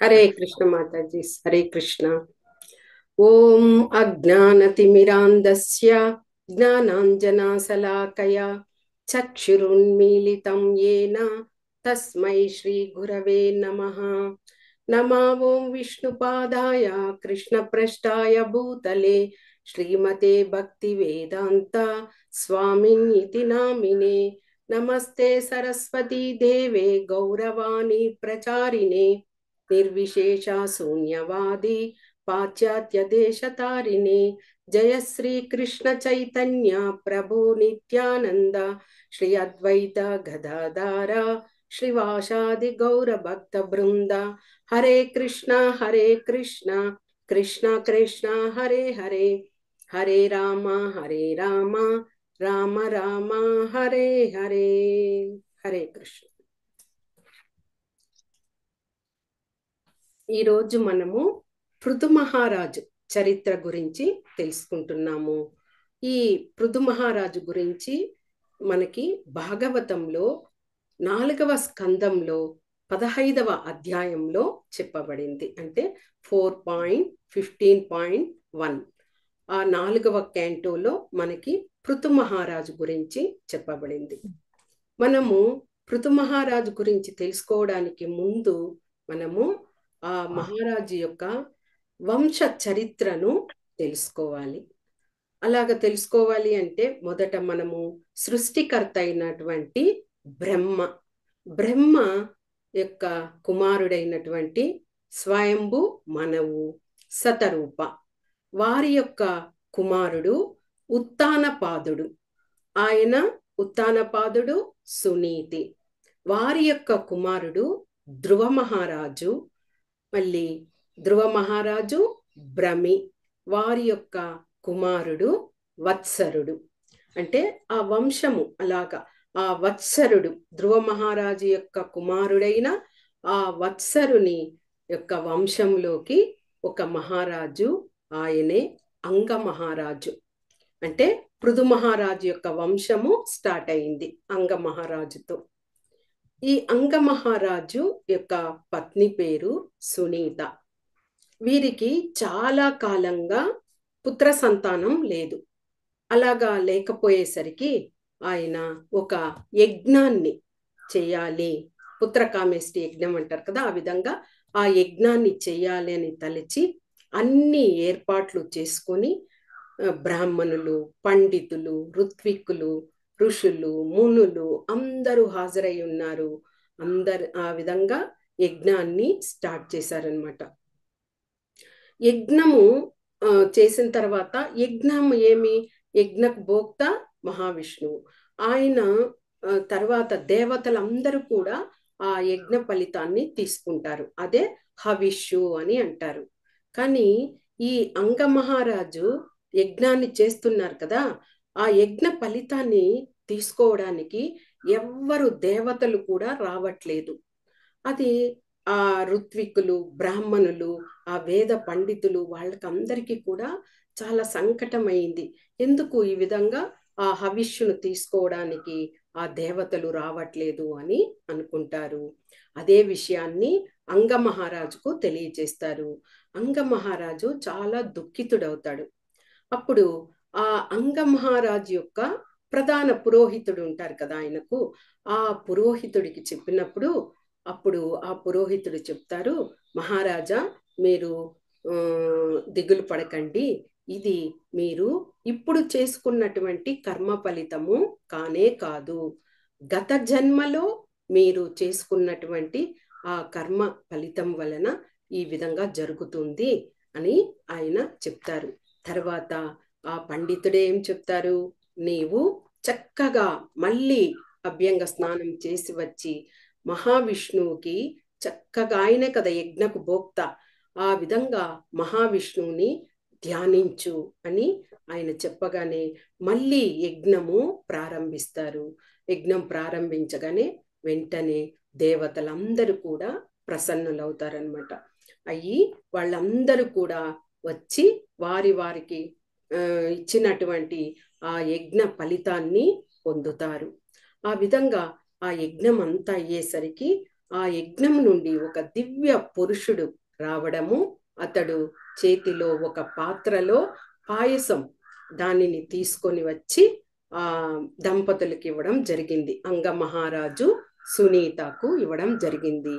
हरे कृष्ण माता जी। हरे कृष्ण। ओम अज्ञानतिमिरान्धस्य ज्ञानाञ्जनशलाकया चक्षुरुन्मीलितं येन तस्मै श्रीगुरवे नमः। नमो ओं विष्णुपादाय कृष्णप्रेष्ठाय भूतले श्रीमते भक्तिवेदान्त स्वामिन्निति नामिने। नमस्ते सरस्वती देवे गौरवाणी प्रचारिणे निर्विशेष शून्यवादी पाश्चात्य देश तारिणे। जय श्री कृष्ण चैतन्य प्रभु नित्यानंद श्री अद्वैत गदाधर श्रीवासादि गौर भक्त वृंद। हरे कृष्ण कृष्ण कृष्ण हरे हरे, हरे राम राम राम हरे हरे। हरे कृष्ण। ఈ రోజు మనము పృథు మహారాజు చరిత్ర గురించి తెలుసుకుంటున్నాము. ఈ పృథు మహారాజు గురించి మనకి భాగవతంలో 4వ స్కందంలో 15వ అధ్యాయంలో చెప్పబడింది. అంటే 4.15.1 ఆ 4వ క్యాంటోలో మనకి పృథు మహారాజు గురించి చెప్పబడింది. మనము పృథు మహారాజు గురించి తెలుసుకోవడానికి ముందు మనము ఆ మహారాజు యొక్క వంశ చరిత్రను తెలుసుకోవాలి. అలాగ తెలుసుకోవాలి అంటే మొదట మనము సృష్టికర్త అయినటువంటి బ్రహ్మ యొక్క కుమారుడైనటువంటి స్వయంభు మనవు శతరూప, వారి యొక్క కుమారుడు ఉత్తానపాదుడు. ఆయన ఉత్తానపాదుడు సునీతి, వారి యొక్క కుమారుడు ధ్రువ మహారాజు, మళ్ళీ ధ్రువ మహారాజు భ్రమి, వారి యొక్క కుమారుడు వత్సరుడు. అంటే ఆ వంశము అలాగా ఆ వత్సరుడు ధ్రువ మహారాజు యొక్క కుమారుడైన ఆ వత్సరుని యొక్క వంశంలోకి ఒక మహారాజు, ఆయనే అంగ మహారాజు. అంటే పృథు మహారాజు యొక్క వంశము స్టార్ట్ అయింది అంగ మహారాజుతో. ఈ అంగ మహారాజు యొక్క పత్ని పేరు సునీత. వీరికి చాలా కాలంగా పుత్ర సంతానం లేదు. అలాగా లేకపోయేసరికి ఆయన ఒక యజ్ఞాన్ని చేయాలి, పుత్రకామేష్టి యజ్ఞం అంటారు కదా, ఆ విధంగా ఆ యజ్ఞాన్ని చేయాలి అని తలచి అన్ని ఏర్పాట్లు చేసుకొని బ్రాహ్మణులు, పండితులు, ఋత్విక్కులు, ఋషులు, మునులు అందరూ హాజరై ఉన్నారు. అందరు ఆ విధంగా యజ్ఞాన్ని స్టార్ట్ చేశారనమాట. యజ్ఞము చేసిన తర్వాత యజ్ఞం ఏమి, యజ్ఞకు భోక్త మహావిష్ణువు. ఆయన తర్వాత దేవతలందరూ కూడా ఆ యజ్ఞ ఫలితాన్ని తీసుకుంటారు. అదే హవిష్యు అని అంటారు. కానీ ఈ అంగ మహారాజు యజ్ఞాన్ని చేస్తున్నారు కదా, ఆ యజ్ఞ ఫలితాన్ని తీసుకోవడానికి ఎవ్వరు దేవతలు కూడా రావట్లేదు. అది ఆ ఋత్వికులు, బ్రాహ్మణులు, ఆ వేద పండితులు వాళ్ళకందరికీ కూడా చాలా సంకటమైంది. ఎందుకు ఈ విధంగా ఆ హవిష్యును తీసుకోవడానికి ఆ దేవతలు రావట్లేదు అని అనుకుంటారు. అదే విషయాన్ని అంగ మహారాజుకు తెలియజేస్తారు. అంగ మహారాజు చాలా దుఃఖితుడవుతాడు. అప్పుడు ఆ అంగ మహారాజు యొక్క ప్రధాన పురోహితుడు ఉంటారు కదా ఆయనకు, ఆ పురోహితుడికి చెప్పినప్పుడు అప్పుడు ఆ పురోహితుడు చెప్తారు, మహారాజా మీరు దిగులు పడకండి, ఇది మీరు ఇప్పుడు చేసుకున్నటువంటి కర్మ ఫలితము కానే కాదు, గత జన్మలో మీరు చేసుకున్నటువంటి ఆ కర్మ ఫలితం వలన ఈ విధంగా జరుగుతుంది అని ఆయన చెప్తారు. తర్వాత ఆ పండితుడే ఏం చెప్తారు, నీవు చక్కగా మళ్ళీ అభ్యంగ స్నానం చేసి వచ్చి మహావిష్ణువుకి చక్కగా, ఆయనే కదా యజ్ఞకు భోక్త, ఆ విధంగా మహావిష్ణువుని ధ్యానించు అని ఆయన చెప్పగానే మళ్ళీ యజ్ఞము ప్రారంభిస్తారు. యజ్ఞం ప్రారంభించగానే వెంటనే దేవతలందరూ కూడా ప్రసన్నులవుతారనమాట. అయ్యి వాళ్ళందరూ కూడా వచ్చి వారికి ఇచ్చినటువంటి ఆ యజ్ఞ ఫలితాన్ని పొందుతారు. ఆ విధంగా ఆ యజ్ఞం అంతా అయ్యేసరికి ఆ యజ్ఞం నుండి ఒక దివ్య పురుషుడు రావడము, అతడు చేతిలో ఒక పాత్రలో పాయసం దానిని తీసుకొని వచ్చి ఆ దంపతులకు ఇవ్వడం జరిగింది. అంగమహారాజు సునీతకు ఇవ్వడం జరిగింది.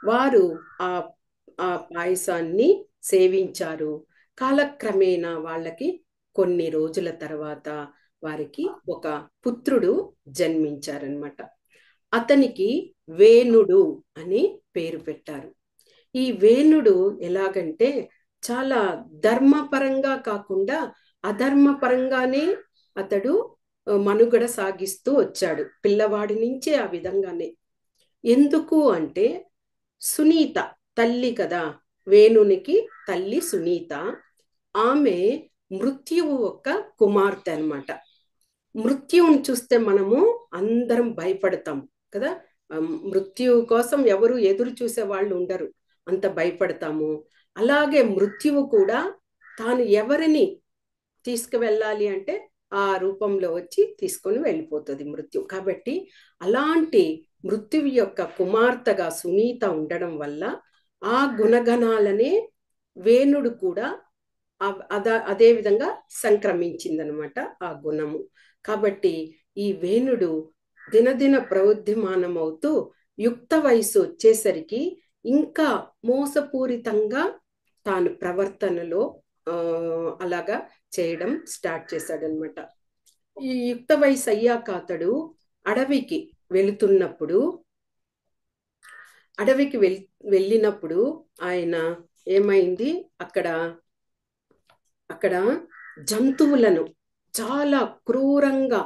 వారు ఆ ఆ పాయసాన్ని సేవించారు. కాలక్రమేణా వాళ్ళకి కొన్ని రోజుల తర్వాత వారికి ఒక పుత్రుడు జన్మించారనమాట. అతనికి వేణుడు అని పేరు పెట్టారు. ఈ వేణుడు ఎలాగంటే చాలా ధర్మపరంగా కాకుండా అధర్మపరంగానే అతడు మనుగడ సాగిస్తూ వచ్చాడు పిల్లవాడి నుంచే. ఆ విధంగానే ఎందుకు అంటే సునీత తల్లి కదా, వేణునికి తల్లి సునీత. ఆమె మృత్యువు యొక్క కుమార్తె అనమాట. మృత్యువుని చూస్తే మనము అందరం భయపడతాం కదా. మృత్యువు కోసం ఎవరు ఎదురు చూసే వాళ్ళు ఉండరు, అంత భయపడతాము. అలాగే మృత్యువు కూడా తాను ఎవరిని తీసుకువెళ్ళాలి అంటే ఆ రూపంలో వచ్చి తీసుకొని వెళ్ళిపోతుంది మృత్యు. కాబట్టి అలాంటి మృత్యువు యొక్క కుమార్తెగా సునీత ఉండడం వల్ల ఆ గుణగణాలనే వేణుడు కూడా అదే విధంగా సంక్రమించిందనమాట ఆ గుణము. కాబట్టి ఈ వేణుడు దినదిన ప్రవృద్ధిమానం అవుతూ యుక్త వయసు వచ్చేసరికి ఇంకా మోసపూరితంగా తాను ప్రవర్తనలో అలాగా చేయడం స్టార్ట్ చేశాడనమాట. ఈ యుక్త వయసు అయ్యాక అతడు అడవికి వెళుతున్నప్పుడు, అడవికి వెళ్ళినప్పుడు ఆయన ఏమైంది, అక్కడ జంతువులను చాలా క్రూరంగా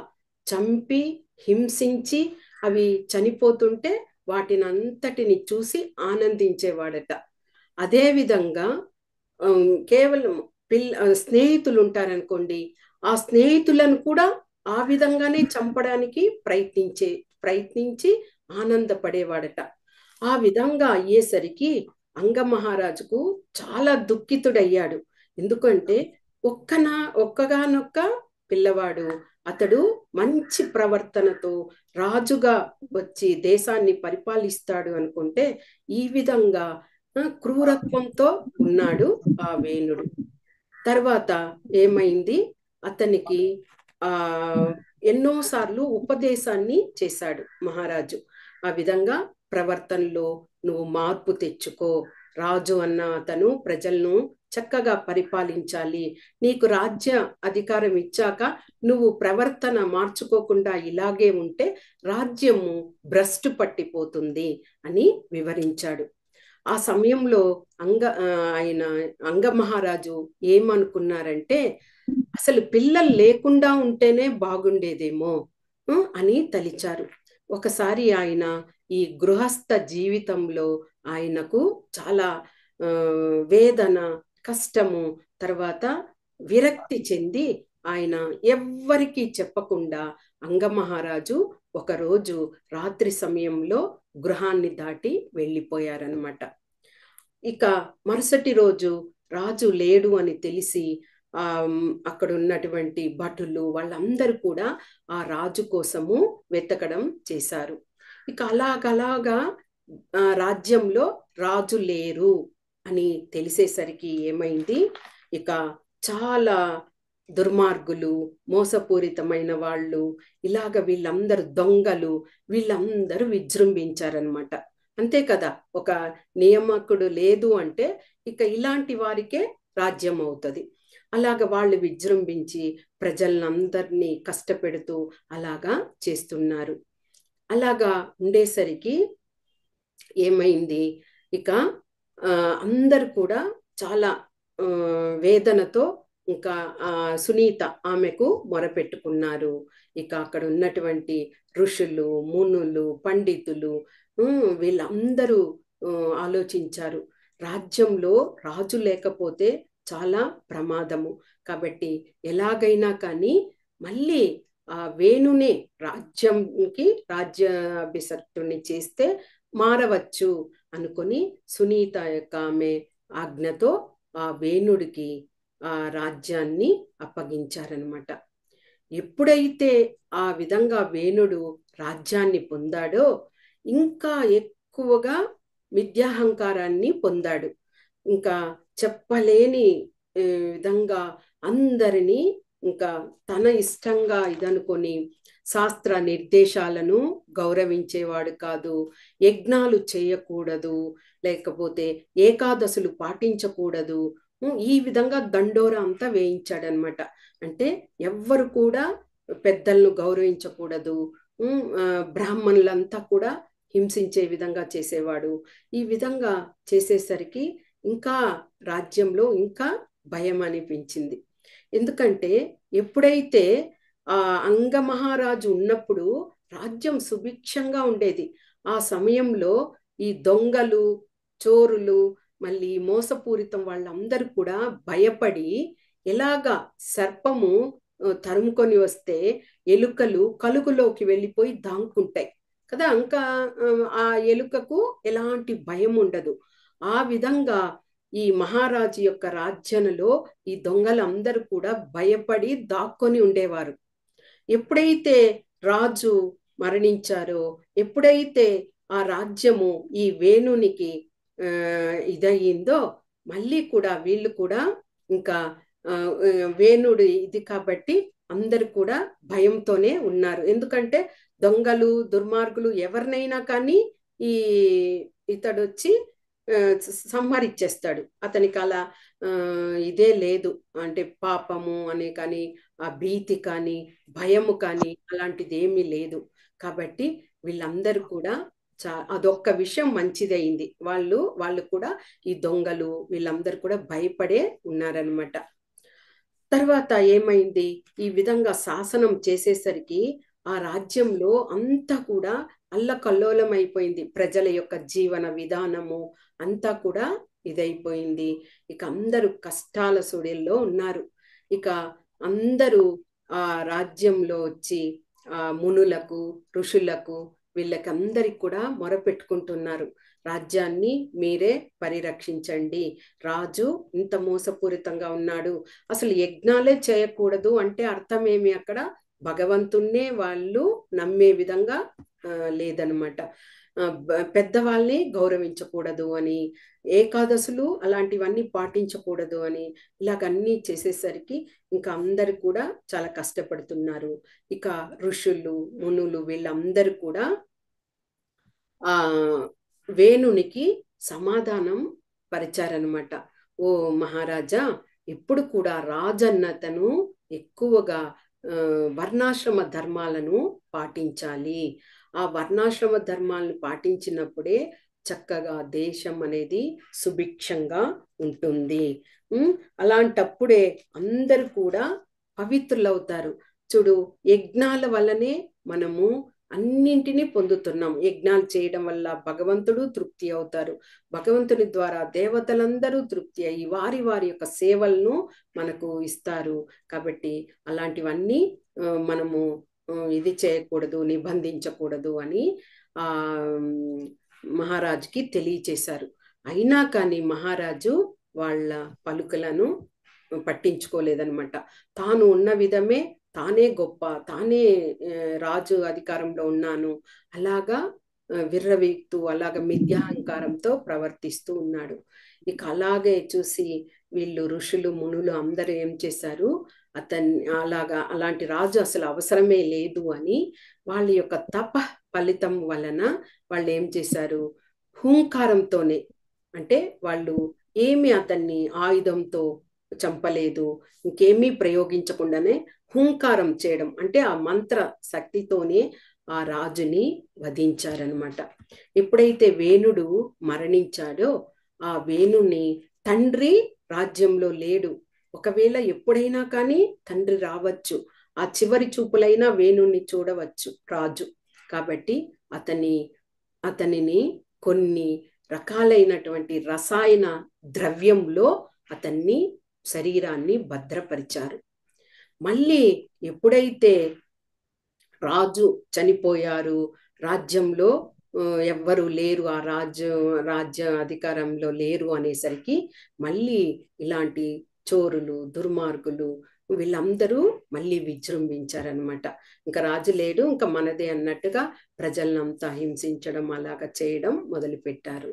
చంపి హింసించి అవి చనిపోతుంటే వాటిని అంతటిని చూసి ఆనందించేవాడట. అదేవిధంగా కేవలం స్నేహితులు ఉంటారనుకోండి, ఆ స్నేహితులను కూడా ఆ విధంగానే చంపడానికి ప్రయత్నించి ఆనందపడేవాడట. ఆ విధంగా అయ్యేసరికి అంగమహారాజుకు చాలా దుఃఖితుడయ్యాడు. ఎందుకంటే ఒక్కగానొక్క పిల్లవాడు, అతడు మంచి ప్రవర్తనతో రాజుగా వచ్చి దేశాన్ని పరిపాలిస్తాడు అనుకుంటే ఈ విధంగా క్రూరత్వంతో ఉన్నాడు ఆ వేణుడు. తర్వాత ఏమైంది, అతనికి ఎన్నోసార్లు ఉపదేశాన్ని చేశాడు మహారాజు. ఆ విధంగా ప్రవర్తనలో నువ్వు మార్పు తెచ్చుకో, రాజు అన్న అతను ప్రజలను చక్కగా పరిపాలించాలి, నీకు రాజ్య అధికారం ఇచ్చాక నువ్వు ప్రవర్తన మార్చుకోకుండా ఇలాగే ఉంటే రాజ్యము భ్రష్టు పట్టిపోతుంది అని వివరించాడు. ఆ సమయంలో ఆయన అంగమహారాజు ఏమనుకున్నారంటే అసలు పిల్లలు లేకుండా ఉంటేనే బాగుండేదేమో అని తలిచారు. ఒకసారి ఆయన ఈ గృహస్థ జీవితంలో ఆయనకు చాలా వేదన, కష్టము, తర్వాత విరక్తి చెంది ఆయన ఎవ్వరికీ చెప్పకుండా అంగమహారాజు ఒకరోజు రాత్రి సమయంలో గృహాన్ని దాటి వెళ్ళిపోయారనమాట. ఇక మరుసటి రోజు రాజు లేడు అని తెలిసి అక్కడ ఉన్నటువంటి భటులు వాళ్ళందరూ కూడా ఆ రాజు కోసము వెతకడం చేశారు. ఇక అలాగలాగా రాజ్యంలో రాజు లేరు అని తెలిసేసరికి ఏమైంది, ఇక చాలా దుర్మార్గులు, మోసపూరితమైన వాళ్ళు, ఇలాగ వీళ్ళందరూ దొంగలు, వీళ్ళందరూ విజృంభించారనమాట. అంతే కదా, ఒక నియామకుడు లేదు అంటే ఇక ఇలాంటి వారికే రాజ్యం అవుతుంది. అలాగ వాళ్ళు విజృంభించి ప్రజలందరినీ కష్టపెడుతూ అలాగా చేస్తున్నారు. అలాగా ఉండేసరికి ఏమైంది, ఇక అందరు కూడా చాలా వేదనతో ఇంకా సునీత ఆమెకు మొరపెట్టుకున్నారు. ఇక అక్కడ ఉన్నటువంటి ఋషులు, మునులు, పండితులు వీళ్ళందరూ ఆలోచించారు, రాజ్యంలో రాజు లేకపోతే చాలా ప్రమాదము, కాబట్టి ఎలాగైనా కానీ మళ్ళీ ఆ వేణునే రాజ్యాభిషక్తుని చేస్తే మారవచ్చు అనుకొని సునీత యొక్క ఆమె ఆజ్ఞతో ఆ వేణుడికి ఆ రాజ్యాన్ని అప్పగించారనమాట. ఎప్పుడైతే ఆ విధంగా వేణుడు రాజ్యాన్ని పొందాడో ఇంకా ఎక్కువ ఎక్కువగా విద్యాహంకారాన్ని పొందాడు. ఇంకా చెప్పలేని విధంగా అందరినీ ఇంకా తన ఇష్టంగా ఇదనుకొని శాస్త్ర నిర్దేశాలను గౌరవించేవాడు కాదు. యజ్ఞాలు చేయకూడదు, లేకపోతే ఏకాదశులు పాటించకూడదు. ఈ విధంగా దండోరా అంతా వేయించాడనమాట. అంటే ఎవ్వరు కూడా పెద్దలను గౌరవించకూడదు, బ్రాహ్మణులంతా కూడా హింసించే విధంగా చేసేవాడు. ఈ విధంగా చేసేసరికి ఇంకా రాజ్యంలో ఇంకా భయం అనిపించింది. ఎందుకంటే ఎప్పుడైతే ఆ అంగమహారాజు ఉన్నప్పుడు రాజ్యం సుభిక్షంగా ఉండేది. ఆ సమయంలో ఈ దొంగలు, చోరులు, మళ్ళీ మోసపూరితం వాళ్ళందరూ కూడా భయపడి ఎలాగా సర్పము తరుముకొని వస్తే ఎలుకలు కలుగులోకి వెళ్ళిపోయి దాంకుంటాయి కదా, ఇంకా ఆ ఎలుకకు ఎలాంటి భయం ఉండదు. ఆ విధంగా ఈ మహారాజు యొక్క రాజ్యంలో ఈ దొంగలందరూ కూడా భయపడి దాక్కొని ఉండేవారు. ఎప్పుడైతే రాజు మరణించారో, ఎప్పుడైతే ఆ రాజ్యము ఈ వేణునికి ఇదయ్యిందో, మళ్ళీ కూడా వీళ్ళు కూడా ఇంకా వేణుడు ఇది కాబట్టి అందరు కూడా భయంతోనే ఉన్నారు. ఎందుకంటే దొంగలు, దుర్మార్గులు ఎవరినైనా కానీ ఈ ఇతడు వచ్చి సంహరించేస్తాడు. అతనికి అలా ఇదే లేదు, అంటే పాపము అనే కానీ, ఆ భీతి కానీ, భయము కానీ అలాంటిది ఏమీ లేదు. కాబట్టి వీళ్ళందరూ కూడా అదొక్క విషయం మంచిదైంది. వాళ్ళు కూడా ఈ దొంగలు వీళ్ళందరూ కూడా భయపడే ఉన్నారనమాట. తర్వాత ఏమైంది, ఈ విధంగా శాసనం చేసేసరికి ఆ రాజ్యంలో అంతా కూడా అల్లకల్లోలం అయిపోయింది. ప్రజల యొక్క జీవన విధానము అంతా కూడా ఇదైపోయింది. ఇక అందరూ కష్టాల సుడిల్లో ఉన్నారు. ఇక అందరూ ఆ రాజ్యంలో వచ్చి ఆ మునులకు, ఋషులకు, వీళ్ళకి అందరికి కూడా మొరపెట్టుకుంటున్నారు. రాజ్యాన్ని మీరే పరిరక్షించండి, రాజు ఇంత మోసపూరితంగా ఉన్నాడు. అసలు యజ్ఞాలే చేయకూడదు అంటే అర్థం ఏమి, అక్కడ భగవంతుణ్ణే వాళ్ళు నమ్మే విధంగా లేదనమాట. పెద్దవాళ్ళని గౌరవించకూడదు అని, ఏకాదశులు అలాంటివన్నీ పాటించకూడదు అని, ఇలాగన్నీ చేసేసరికి ఇంకా అందరు కూడా చాలా కష్టపడుతున్నారు. ఇక ఋషులు, మునులు వీళ్ళందరూ కూడా ఆ వేణునికి సమాధానం పరిచారనమాట. ఓ మహారాజా, ఇప్పుడు కూడా రాజన్నతను ఎక్కువగా వర్ణాశ్రమ ధర్మాలను పాటించాలి. ఆ వర్ణాశ్రమ ధర్మాలను పాటించినప్పుడే చక్కగా దేశం అనేది సుభిక్షంగా ఉంటుంది. అలాంటప్పుడే అందరూ కూడా పవిత్రులవుతారు. చూడు, యజ్ఞాల వల్లనే మనము అన్నింటినీ పొందుతున్నాం. యజ్ఞాలు చేయడం వల్ల భగవంతుడు తృప్తి అవుతారు. భగవంతుని ద్వారా దేవతలందరూ తృప్తి అయ్యి వారి వారి యొక్క సేవలను మనకు ఇస్తారు. కాబట్టి అలాంటివన్నీ మనము ఇది చేయకూడదు, నిబంధించకూడదు అని ఆ మహారాజుకి తెలియచేశారు. అయినా కానీ మహారాజు వాళ్ళ పలుకులను పట్టించుకోలేదనమాట. తాను ఉన్న విధమే, తానే గొప్ప, తానే రాజు అధికారంలో ఉన్నాను అలాగా విర్రవీగుతూ అలాగా మిథ్యాహంకారంతో ప్రవర్తిస్తూ ఉన్నాడు. ఇక అలాగే చూసి వీళ్ళు ఋషులు, మునులు అందరూ ఏం చేశారు, అలాంటి రాజు అసలు అవసరమే లేదు అని వాళ్ళ యొక్క తప ఫలితం వలన వాళ్ళు ఏం చేశారు, హూంకారంతోనే, అంటే వాళ్ళు ఏమి అతన్ని ఆయుధంతో చంపలేదు, ఇంకేమీ ప్రయోగించకుండానే హూంకారం చేయడం, అంటే ఆ మంత్ర శక్తితోనే ఆ రాజుని వధించారనమాట. ఎప్పుడైతే వేణుడు మరణించాడో, ఆ వేణుని తండ్రి రాజ్యంలో లేడు. ఒకవేళ ఎప్పుడైనా కానీ తండ్రి రావచ్చు, ఆ చివరి చూపులైనా వేణుని చూడవచ్చు రాజు. కాబట్టి అతనిని కొన్ని రకాలైనటువంటి రసాయన ద్రవ్యంలో అతన్ని శరీరాన్ని భద్రపరిచారు. మళ్ళీ ఎప్పుడైతే రాజు చనిపోయారు, రాజ్యంలో ఎవ్వరు లేరు, ఆ రాజ్య అధికారంలో లేరు అనేసరికి మళ్ళీ ఇలాంటి చోరులు, దుర్మార్గులు వీళ్ళందరూ మళ్ళీ విజృంభించారనమాట. ఇంకా రాజు లేడు, ఇంకా మనదే అన్నట్టుగా ప్రజలనంతా హింసించడం అలాగా చేయడం మొదలుపెట్టారు.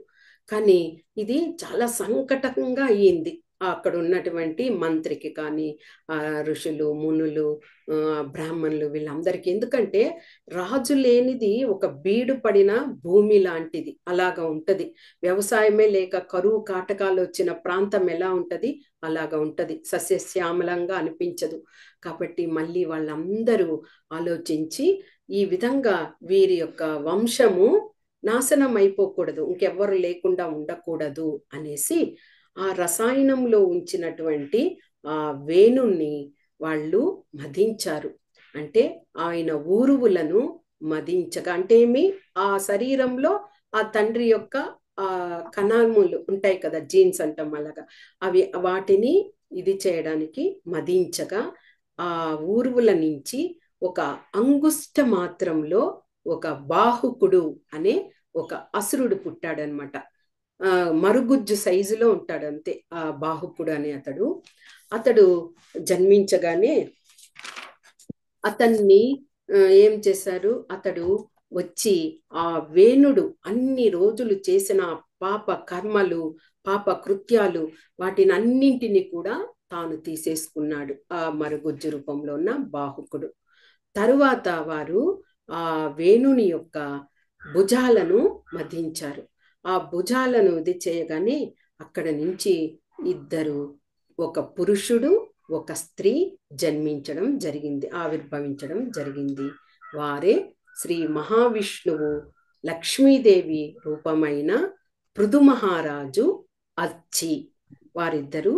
కానీ ఇది చాలా సంకటంగా అయ్యింది అక్కడ ఉన్నటువంటి మంత్రికి కానీ, ఋషులు, మునులు, బ్రాహ్మణులు వీళ్ళందరికీ. ఎందుకంటే రాజు లేనిది ఒక బీడు పడిన భూమి లాంటిది, అలాగా ఉంటది. వ్యవసాయమే లేక కరువు కాటకాలు వచ్చిన ప్రాంతం ఎలా ఉంటది, అలాగా ఉంటది. సస్యశ్యామలంగా అనిపించదు. కాబట్టి మళ్ళీ వాళ్ళందరూ ఆలోచించి ఈ విధంగా వీరి యొక్క వంశము నాశనం అయిపోకూడదు, ఇంకెవ్వరు లేకుండా ఉండకూడదు అనేసి ఆ రసాయనంలో ఉంచినటువంటి ఆ వేణుణ్ణి వాళ్ళు మదించారు. అంటే ఆయన ఊరువులను మదించగా, అంటే ఏమి, ఆ శరీరంలో ఆ తండ్రి యొక్క ఆ కణాములు ఉంటాయి కదా, జీన్స్ అంటాం అలాగా, అవి వాటిని ఇది చేయడానికి మదించగా ఆ ఊరువుల నుంచి ఒక అంగుష్ట మాత్రంలో ఒక బాహుకుడు అనే ఒక అసురుడు పుట్టాడనమాట. మరుగుజ్జు సైజులో ఉంటాడు అంతే ఆ బాహుకుడు అనే అతడు జన్మించగానే అతన్ని ఏం చేశారు, అతడు వచ్చి ఆ వేణుడు అన్ని రోజులు చేసిన పాప కర్మలు, పాప కృత్యాలు, వాటిని అన్నింటినీ కూడా తాను తీసేసుకున్నాడు ఆ మరుగుజ్జు రూపంలో ఉన్న బాహుకుడు. తరువాత వారు ఆ వేణుని యొక్క భుజాలను మధించారు. ఆ భుజాలను ఇది చేయగానే అక్కడ నుంచి ఇద్దరు, ఒక పురుషుడు ఒక స్త్రీ జన్మించడం జరిగింది, ఆవిర్భవించడం జరిగింది. వారే శ్రీ మహావిష్ణువు లక్ష్మీదేవి రూపమైన పృథు మహారాజు అర్చి, వారిద్దరూ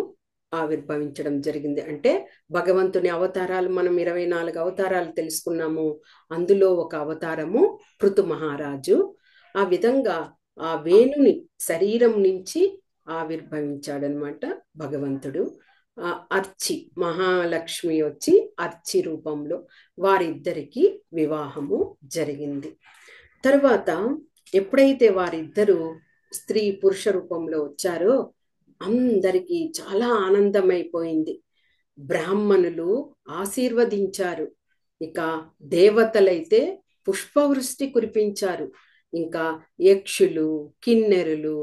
ఆవిర్భవించడం జరిగింది. అంటే భగవంతుని అవతారాలు మనం 24 అవతారాలు తెలుసుకున్నాము, అందులో ఒక అవతారము పృథు మహారాజు. ఆ విధంగా ఆ వేణుని శరీరం నుంచి ఆవిర్భవించాడనమాట భగవంతుడు. అర్చి, మహాలక్ష్మి వచ్చి అర్చి రూపంలో వారిద్దరికి వివాహము జరిగింది. తర్వాత ఎప్పుడైతే వారిద్దరూ స్త్రీ పురుష రూపంలో వచ్చారో అందరికీ చాలా ఆనందమైపోయింది. బ్రాహ్మణులు ఆశీర్వదించారు, ఇక దేవతలైతే పుష్పవృష్టి కురిపించారు, ఇంకా యక్షులు, కిన్నెరులు,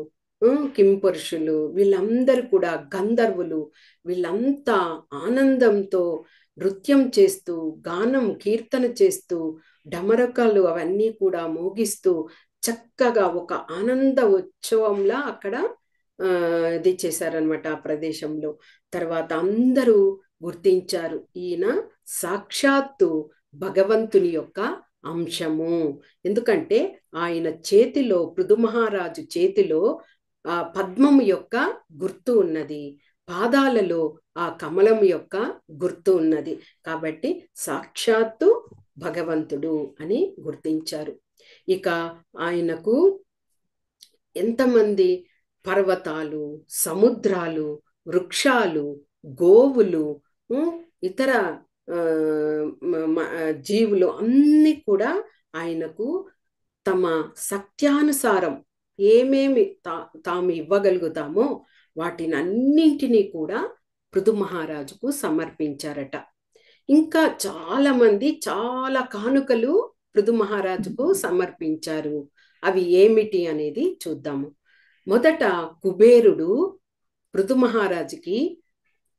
కింపురుషులు వీళ్ళందరూ కూడా, గంధర్వులు వీళ్ళంతా ఆనందంతో నృత్యం చేస్తూ, గానం కీర్తన చేస్తూ, డమరకాలు అవన్నీ కూడా మోగిస్తూ చక్కగా ఒక ఆనంద ఉత్సవంలా అక్కడ ఇది చేశారనమాట ఆ ప్రదేశంలో. తర్వాత అందరూ గుర్తించారు, ఈయన సాక్షాత్తు భగవంతుని యొక్క అంశము. ఎందుకంటే ఆయన చేతిలో, పృథు మహారాజు చేతిలో ఆ పద్మము యొక్క గుర్తు ఉన్నది, పాదాలలో ఆ కమలం యొక్క గుర్తు ఉన్నది. కాబట్టి సాక్షాత్తు భగవంతుడు అని గుర్తించారు. ఇక ఆయనకు ఎంతమంది పర్వతాలు, సముద్రాలు, వృక్షాలు, గోవులు, ఇతర జీవులు అన్ని కూడా ఆయనకు తమ శక్త్యానుసారం ఏమేమి తాము ఇవ్వగలుగుతామో వాటిని అన్నింటినీ కూడా పృథు మహారాజుకు సమర్పించారట. ఇంకా చాలా మంది చాలా కానుకలు పృథు మహారాజుకు సమర్పించారు. అవి ఏమిటి అనేది చూద్దాము. మొదట కుబేరుడు పృథు మహారాజుకి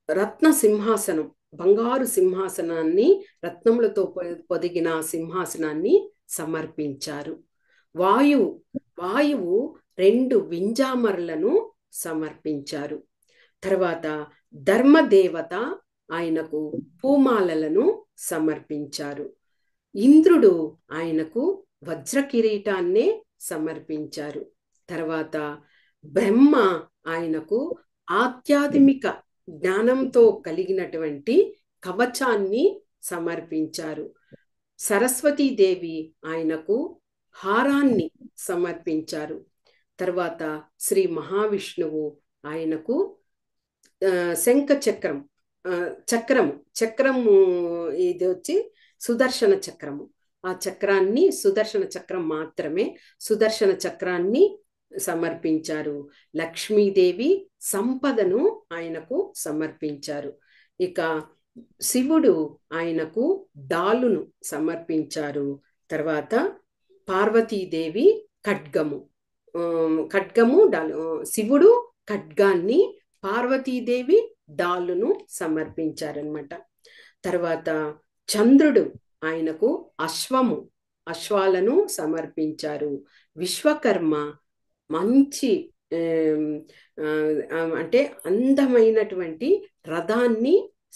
రత్న సింహాసనం, బంగారు సింహాసనాన్ని, రత్నములతో పొదిగిన సింహాసనాన్ని సమర్పించారు. వాయువు 2 వింజామరులను సమర్పించారు. తర్వాత ధర్మదేవత ఆయనకు పూమాలలను సమర్పించారు. ఇంద్రుడు ఆయనకు వజ్ర కిరీటాన్నే సమర్పించారు. తర్వాత బ్రహ్మ ఆయనకు ఆధ్యాత్మిక జ్ఞానంతో కలిగినటువంటి కవచాన్ని సమర్పించారు. సరస్వతీదేవి ఆయనకు హారాన్ని సమర్పించారు. తర్వాత శ్రీ మహావిష్ణువు ఆయనకు శంఖ చక్రము ఇది వచ్చి సుదర్శన చక్రము. ఆ చక్రాన్ని, సుదర్శన చక్రం మాత్రమే, సుదర్శన చక్రాన్ని సమర్పించారు. లక్ష్మీదేవి సంపదను ఆయనకు సమర్పించారు. ఇక శివుడు ఆయనకు డాలును సమర్పించారు. తర్వాత పార్వతీదేవి ఖడ్గము, ఖడ్గము డాలు, శివుడు ఖడ్గాన్ని, పార్వతీదేవి డాలును సమర్పించారనమాట. తర్వాత చంద్రుడు ఆయనకు అశ్వాలను సమర్పించారు. విశ్వకర్మ మంచి అంటే అందమైనటువంటి రథాన్ని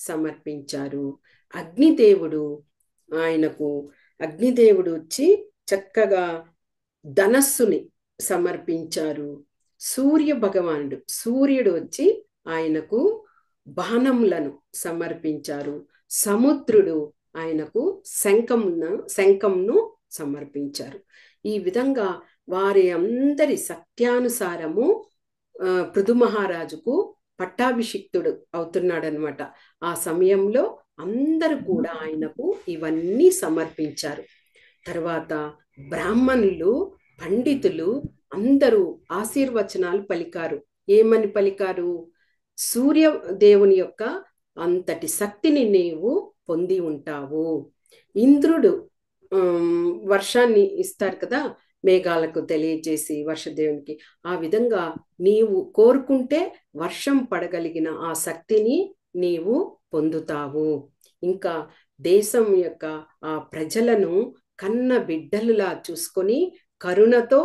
సమర్పించారు. అగ్నిదేవుడు అగ్నిదేవుడు వచ్చి చక్కగా ధనస్సుని సమర్పించారు. సూర్యుడు వచ్చి ఆయనకు బాణములను సమర్పించారు. సముద్రుడు ఆయనకు శంఖంను సమర్పించారు. ఈ విధంగా వారి అందరి సత్యానుసారము పృథు మహారాజుకు పట్టాభిషిక్తుడు అవుతున్నాడనమాట. ఆ సమయంలో అందరూ కూడా ఆయనకు ఇవన్నీ సమర్పించారు. తర్వాత బ్రాహ్మణులు, పండితులు అందరూ ఆశీర్వచనాలు పలికారు. ఏమని పలికారు? సూర్యదేవుని యొక్క అంతటి శక్తిని నీవు పొంది ఉంటావు. ఇంద్రుడు వర్షాన్ని ఇస్తారు కదా, మేఘాలకు తెలియజేసి వర్షదేవునికి. ఆ విధంగా నీవు కోరుకుంటే వర్షం పడగలిగిన ఆ శక్తిని నీవు పొందుతావు. ఇంకా దేశం యొక్క ఆ ప్రజలను కన్న బిడ్డలులా చూసుకొని కరుణతో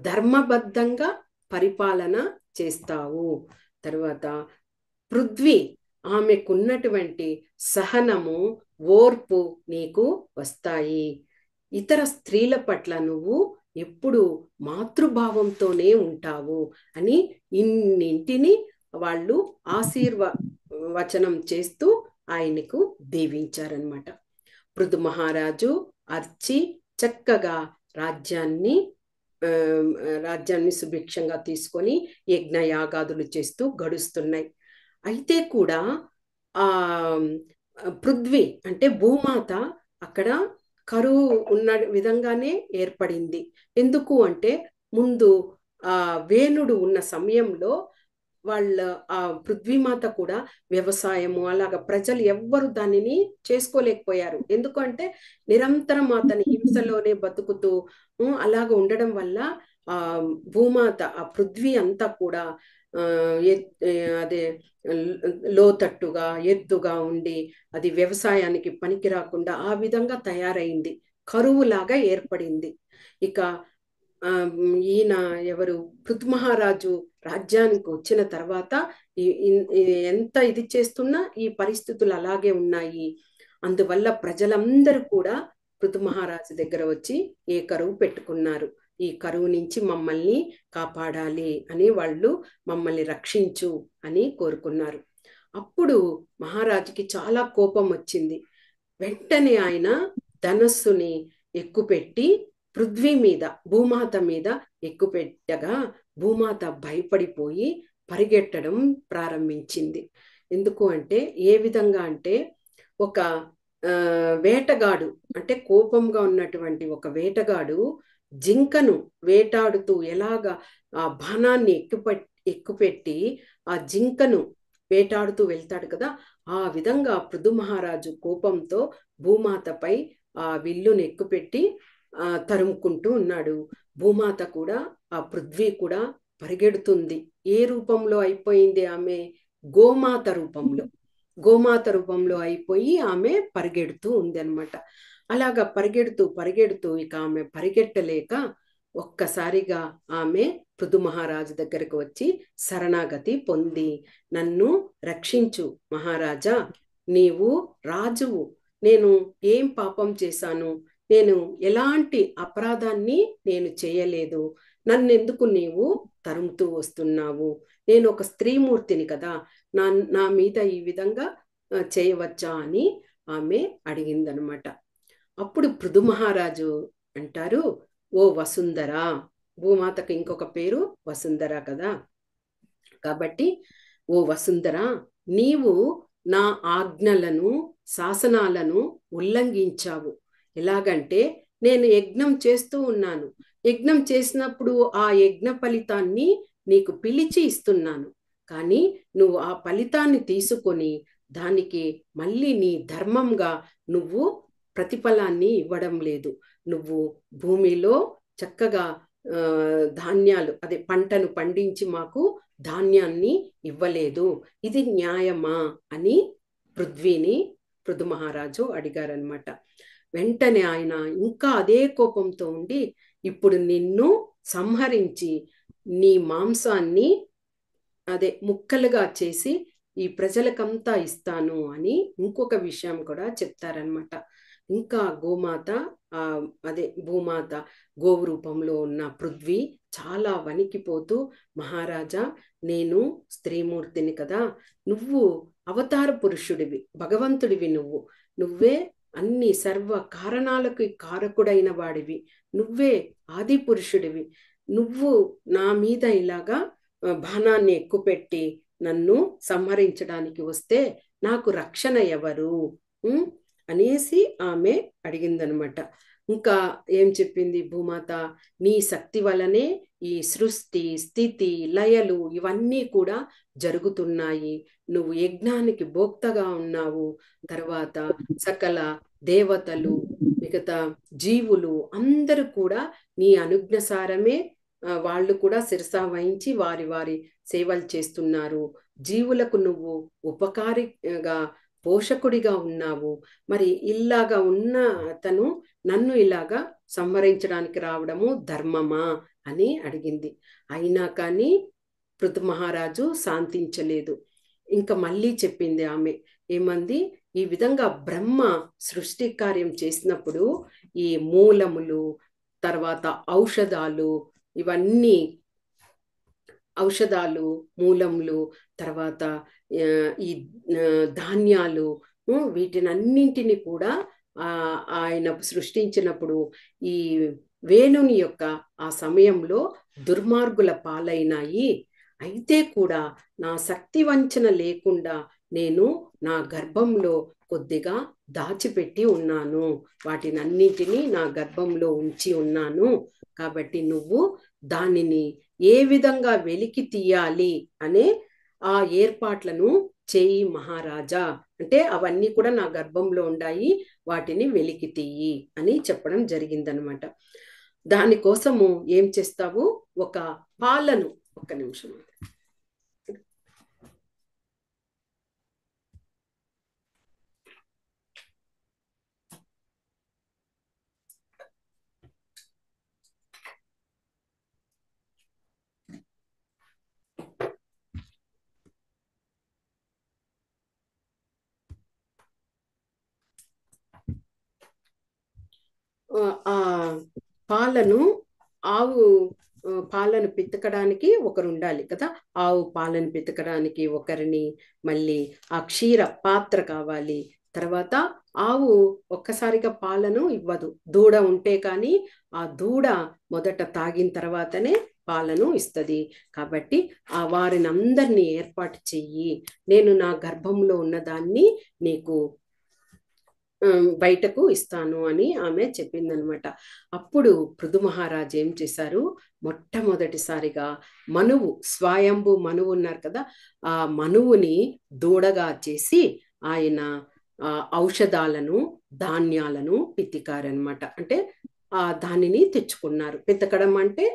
ధర్మబద్ధంగా పరిపాలన చేస్తావు. తర్వాత పృథ్వీ, ఆమెకున్నటువంటి సహనము, ఓర్పు నీకు వస్తాయి. ఇతర స్త్రీల పట్ల నువ్వు ఎప్పుడు మాతృభావంతోనే ఉంటావు అని ఇన్నింటిని వాళ్ళు ఆశీర్వచనం చేస్తూ ఆయనకు దీవించారనమాట. పృథు మహారాజు అర్చి చక్కగా రాజ్యాన్ని సుభిక్షంగా తీసుకొని యజ్ఞయాగాదులు చేస్తూ గడుస్తున్నాయి. అయితే కూడా ఆ పృథ్వీ అంటే భూమాత అక్కడ కరువు ఉన్న విధంగానే ఏర్పడింది. ఎందుకు అంటే ముందు ఆ వేణుడు ఉన్న సమయంలో వాళ్ళ ఆ పృథ్వీమాత కూడా వ్యవసాయము అలాగా ప్రజలు ఎవ్వరు దానిని చేసుకోలేకపోయారు. ఎందుకంటే నిరంతరం అతని హింసలోనే బతుకుతూ అలాగ ఉండడం వల్ల ఆ భూమాత, ఆ పృథ్వీ అంతా కూడా అదే లోతట్టుగా ఎత్తుగా ఉండి అది వ్యవసాయానికి పనికి రాకుండా ఆ విధంగా తయారైంది, కరువులాగా ఏర్పడింది. ఇక ఈయన ఎవరు, పృథు మహారాజు రాజ్యానికి వచ్చిన తర్వాత ఎంత ఇది చేస్తున్నా ఈ పరిస్థితులు అలాగే ఉన్నాయి. అందువల్ల ప్రజలందరూ కూడా పృథు మహారాజు దగ్గర వచ్చి ఏ కరువు పెట్టుకున్నారు, ఈ కరువు నుంచి మమ్మల్ని కాపాడాలి అని, వాళ్ళు మమ్మల్ని రక్షించు అని కోరుకున్నారు. అప్పుడు మహారాజుకి చాలా కోపం వచ్చింది. వెంటనే ఆయన ధనస్సుని ఎక్కుపెట్టి పృథ్వీ మీద, భూమాత మీద ఎక్కుపెట్టగా భూమాత భయపడిపోయి పరిగెట్టడం ప్రారంభించింది. ఎందుకు అంటే ఏ విధంగా అంటే ఒక వేటగాడు, అంటే కోపంగా ఉన్నటువంటి ఒక వేటగాడు జింకను వేటాడుతూ ఎలాగా ఆ బాణాన్ని ఎక్కుపెట్టి ఆ జింకను వేటాడుతూ వెళ్తాడు కదా, ఆ విధంగా పృథు మహారాజు కోపంతో భూమాతపై ఆ విల్లును ఎక్కుపెట్టి తరుముకుంటూ ఉన్నాడు. భూమాత కూడా, ఆ పృథ్వీ కూడా పరిగెడుతుంది. ఏ రూపంలో అయిపోయింది ఆమె? గోమాత రూపంలో అయిపోయి ఆమె పరిగెడుతూ ఉంది అనమాట. అలాగా పరిగెడుతూ ఇక ఆమె పరిగెట్టలేక ఒక్కసారిగా ఆమె పృథు మహారాజు దగ్గరకు వచ్చి శరణాగతి పొంది, నన్ను రక్షించు మహారాజా, నీవు రాజువు, నేను ఏం పాపం చేశాను, నేను ఎలాంటి అపరాధాన్ని నేను చేయలేదు, నన్నెందుకు నీవు తరుముతూ వస్తున్నావు, నేను ఒక స్త్రీమూర్తిని కదా, నా మీద ఈ విధంగా చేయవచ్చా అని ఆమె అడిగిందనమాట. అప్పుడు పృథు మహారాజు అంటారు, ఓ వసుంధర, భూమాతకు ఇంకొక పేరు వసుంధర కదా, కాబట్టి ఓ వసుంధర, నీవు నా ఆజ్ఞలను శాసనాలను ఉల్లంఘించావు. ఎలాగంటే నేను యజ్ఞం చేస్తూ ఉన్నాను, యజ్ఞం చేసినప్పుడు ఆ యజ్ఞ ఫలితాన్ని నీకు పిలిచి ఇస్తున్నాను, కానీ నువ్వు ఆ ఫలితాన్ని తీసుకొని దానికి మళ్ళీ నీ ధర్మంగా నువ్వు ప్రతిఫలాన్ని ఇవ్వడం లేదు. నువ్వు భూమిలో చక్కగా ధాన్యాలు అదే పంటను పండించి మాకు ధాన్యాన్ని ఇవ్వలేదు, ఇది న్యాయమా అని పృథు మహారాజు అడిగారనమాట. వెంటనే ఆయన ఇంకా అదే కోపంతో ఉండి, ఇప్పుడు నిన్ను సంహరించి నీ మాంసాన్ని అదే ముక్కలుగా చేసి ఈ ప్రజలకంతా ఇస్తాను అని ఇంకొక విషయం కూడా చెప్తారనమాట. ఇంకా గోమాత అదే భూమాత గోవు రూపంలో ఉన్న పృథ్వీ చాలా వణికిపోతూ, మహారాజా నేను స్త్రీమూర్తిని కదా, నువ్వు అవతార పురుషుడివి, భగవంతుడివి, నువ్వే అన్ని సర్వ కారణాలకు కారకుడైన వాడివి, నువ్వే ఆది పురుషుడివి, నువ్వు నా మీద ఇలాగా బాణాన్ని ఎక్కుపెట్టి నన్ను సంహరించడానికి వస్తే నాకు రక్షణ ఎవరు అనేసి ఆమె అడిగిందనమాట. ఇంకా ఏం చెప్పింది భూమాత, నీ శక్తి వలనే ఈ సృష్టి స్థితి లయలు ఇవన్నీ కూడా జరుగుతున్నాయి, నువ్వు యజ్ఞానికి భోక్తగా ఉన్నావు, తర్వాత సకల దేవతలు మిగతా జీవులు అందరూ కూడా నీ అనుజ్ఞసారమే వాళ్ళు కూడా శిరస వహించి వారి వారి సేవలు చేస్తున్నారు, జీవులకు నువ్వు ఉపకారిగా పోషకుడిగా ఉన్నావు, మరి ఇలాగా ఉన్న అతను నన్ను ఇలాగా సంహరించడానికి రావడము ధర్మమా అని అడిగింది. అయినా కానీ పృథు మహారాజు శాంతించలేదు. ఇంకా మళ్ళీ చెప్పింది ఆమె, ఏమంది, ఈ విధంగా బ్రహ్మ సృష్టి కార్యం చేసినప్పుడు ఈ మూలములు తర్వాత ఔషధాలు ఇవన్నీ ఔషధాలు మూలములు తర్వాత ఈ ధాన్యాలు వీటినన్నింటినీ కూడా ఆయన సృష్టించినప్పుడు ఈ వేణుని యొక్క ఆ సమయంలో దుర్మార్గుల పాలైనాయి, అయితే కూడా నా శక్తి వంచన లేకుండా నేను నా గర్భంలో కొద్దిగా దాచిపెట్టి ఉన్నాను, వాటినన్నింటినీ నా గర్భంలో ఉంచి ఉన్నాను, కాబట్టి నువ్వు దానిని ఏ విధంగా వెలికి తీయాలి అనే ఆ ఏర్పాట్లను చేయి మహారాజా, అంటే అవన్నీ కూడా నా గర్భంలో ఉన్నాయి, వాటిని వెలికి తీయి అని చెప్పడం జరిగిందనమాట. దానికోసము ఏం చేస్తావు, ఒక పాలను, ఒక్క నిమిషం, ఆ పాలను ఆవు పాలను పితకడానికి ఒకరు ఉండాలి కదా, ఆవు పాలను పితకడానికి ఒకరిని, మళ్ళీ ఆ క్షీర పాత్ర కావాలి, తర్వాత ఆవు ఒక్కసారిగా పాలను ఇవ్వదు, దూడ ఉంటే కానీ ఆ దూడ మొదట తాగిన తర్వాతనే పాలను ఇస్తుంది, కాబట్టి ఆ వారిని అందరినీ ఏర్పాటు చెయ్యి, నేను నా గర్భంలో ఉన్నదాన్ని నీకు బయటకు ఇస్తాను అని ఆమె చెప్పిందనమాట. అప్పుడు పృథు మహారాజు ఏం చేశారు, మొట్టమొదటిసారిగా మనువు, స్వయంభు మనువు ఉన్నారు కదా, ఆ మనువుని దూడగా చేసి ఆయన ఔషధాలను ధాన్యాలను పితికారనమాట. అంటే దానిని తెచ్చుకున్నారు, పితకడం అంటే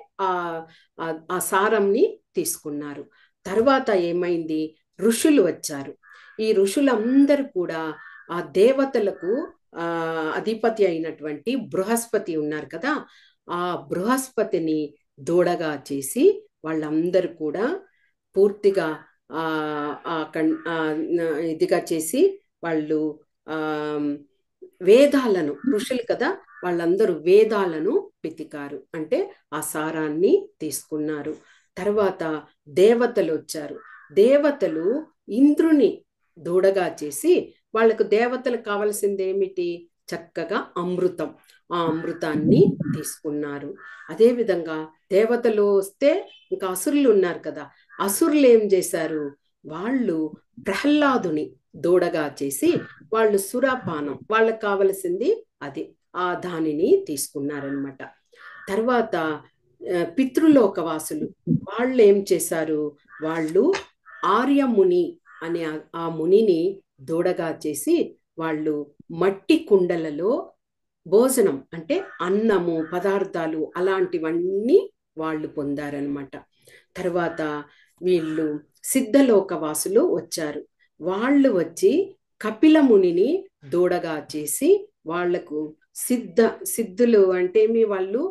ఆ సారంని తీసుకున్నారు. తర్వాత ఏమైంది, ఋషులు వచ్చారు. ఈ ఋషులందరూ కూడా ఆ దేవతలకు అధిపతి అయినటువంటి బృహస్పతి ఉన్నారు కదా, ఆ బృహస్పతిని దూడగా చేసి వాళ్ళందరూ కూడా పూర్తిగా ఇదిగా చేసి వాళ్ళు వేదాలను, ఋషులు కదా వాళ్ళందరూ వేదాలను పితికారు, అంటే ఆ సారాన్ని తీసుకున్నారు. తర్వాత దేవతలు వచ్చారు, దేవతలు ఇంద్రుని దూడగా చేసి వాళ్ళకు దేవతలకు కావలసింది ఏమిటి, చక్కగా అమృతం, ఆ అమృతాన్ని తీసుకున్నారు. అదే విధంగా దేవతలు వస్తే ఇంకా అసురులు ఉన్నారు కదా, అసురులు ఏం చేశారు, వాళ్ళు ప్రహ్లాదుని దూడగా చేసి వాళ్ళు సురాపానం, వాళ్ళకు కావలసింది అది, ఆ దానిని తీసుకున్నారనమాట. తర్వాత పితృలోకవాసులు వాళ్ళు ఏం చేశారు, వాళ్ళు ఆర్యముని అనే ఆ మునిని దూడగా చేసి వాళ్ళు మట్టి కుండలలో భోజనం అంటే అన్నము పదార్థాలు అలాంటివన్నీ వాళ్ళు పొందారనమాట. తర్వాత వీళ్ళు సిద్ధలోకవాసులు వచ్చారు. వాళ్ళు వచ్చి కపిల మునిని దూడగా చేసి వాళ్లకు సిద్ధులు అంటే వాళ్ళు